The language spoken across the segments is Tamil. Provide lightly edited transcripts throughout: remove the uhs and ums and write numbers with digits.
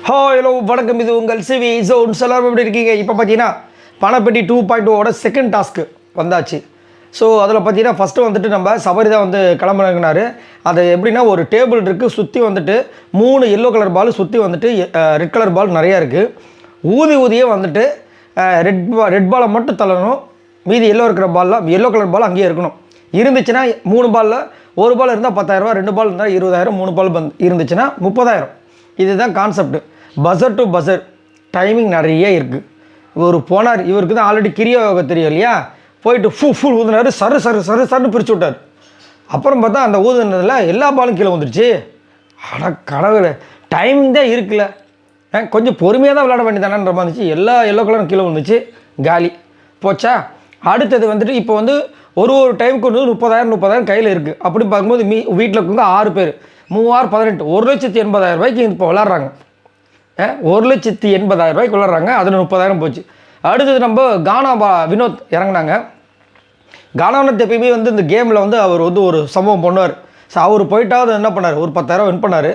ஹலோ வணக்கம், இது உங்கள் சிவி ஜோன். எல்லாரும் எப்படி இருக்கீங்க? இப்போ பார்த்தீங்கன்னா பணப்பெட்டி 2.0 செகண்ட் டாஸ்க்கு வந்தாச்சு. ஸோ அதில் பார்த்தீங்கன்னா ஃபஸ்ட்டு வந்துட்டு நம்ம சபரி தான் வந்து கிளம்புனாரு. அது எப்படின்னா ஒரு டேபிள் இருக்குது, சுற்றி வந்துட்டு 3 எல்லோ கலர் பால், சுற்றி வந்துட்டு ரெட் கலர் பால் நிறையா இருக்குது. ஊதியே வந்துட்டு ரெட் பாலை மட்டும் தள்ளணும். மீதி எல்லோ இருக்கிற பால்லாம், எல்லோ கலர் பால் அங்கேயே இருக்கணும். இருந்துச்சுன்னா 3 பாலில் ஒரு பால் இருந்தால் 10,000, 2 பால் இருந்தால் 20,000, 3 பால் இருந்துச்சுன்னா 30,000. இதுதான் concept. Buzzer to buzzer timing நிறைய இருக்குது. இவர் போனார், இவருக்கு தான் ஆல்ரெடி கிரியா யோகா தெரியும் இல்லையா? போயிட்டு ஃபுல் ஊதுனாரு, சருன்னு பிரித்து விட்டார். அப்புறம் பார்த்தா அந்த ஊதுனதில் எல்லா பாலும் கீழே வந்துடுச்சு. அட கடவுளே, டைமிங் தான் இருக்குல்ல, கொஞ்சம் பொறுமையாக தான் விளையாட வேண்டியதானன்ற மாதிரி இருந்துச்சு. எல்லா எல்லோ கலரும் கீழே வந்துச்சு, காலி போச்சா. அடுத்தது வந்துட்டு இப்போ வந்து ஒரு டைமுக்கு வந்து 30,000 கையில் இருக்குது. அப்படி பார்க்கும்போது வீட்டில் இருக்கவங்க 6 பேர், 3 18, 1,80,000 ரூபாய்க்கு இப்போ விளாட்றாங்க. 1,80,000 ரூபாய்க்கு விளாட்றாங்க. அதில் 30,000 போச்சு. அடுத்தது நம்ம கானா வினோத் இறங்கினாங்க. கானா வினோத் எப்பயுமே வந்து இந்த கேமில் வந்து அவர் வந்து ஒரு சம்பவம் பண்ணுவார். ஸோ அவர் போயிட்டாவது என்ன பண்ணார், ஒரு 10,000 வின் பண்ணார்.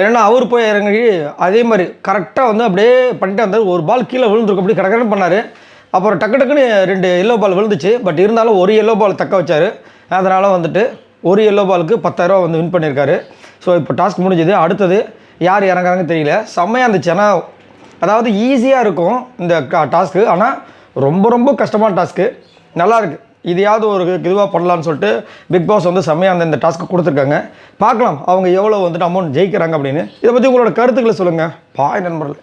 ஏன்னா அவர் போய் இறங்கி அதே மாதிரி கரெக்டாக வந்து அப்படியே பண்ணிட்டு வந்தார். ஒரு பால் கீழே விழுந்துருக்கும், அப்படி கடற்கன்னு பண்ணார். அப்புறம் டக்குன்னு 2 எல்லோ பால் விழுந்துச்சு. பட் இருந்தாலும் ஒரு எல்லோ பால் தக்க வச்சார். அதனால் வந்துட்டு ஒரு எல்லோ பாலுக்கு 10,000 வந்து வின் பண்ணியிருக்காரு. ஸோ இப்போ டாஸ்க் முடிஞ்சது. அடுத்தது யார் இறங்குறாங்க தெரியல. செம்மையாக இருந்துச்சு. ஆனால் அதாவது ஈஸியாக இருக்கும் இந்த டாஸ்க்கு, ஆனால் ரொம்ப கஷ்டமான டாஸ்க்கு. நல்லாயிருக்கு. இதையாவது ஒரு இதுவாக பண்ணலான்னு சொல்லிட்டு பிக் பாஸ் வந்து செம்மையாக இந்த டாஸ்க்கு கொடுத்துருக்காங்க. பார்க்கலாம் அவங்க எவ்வளோ வந்துட்டு அமௌண்ட் ஜெயிக்கிறாங்க அப்படின்னு. இதை பற்றி உங்களோட கருத்துக்களை சொல்லுங்கள். பாய் நண்பர்கள்.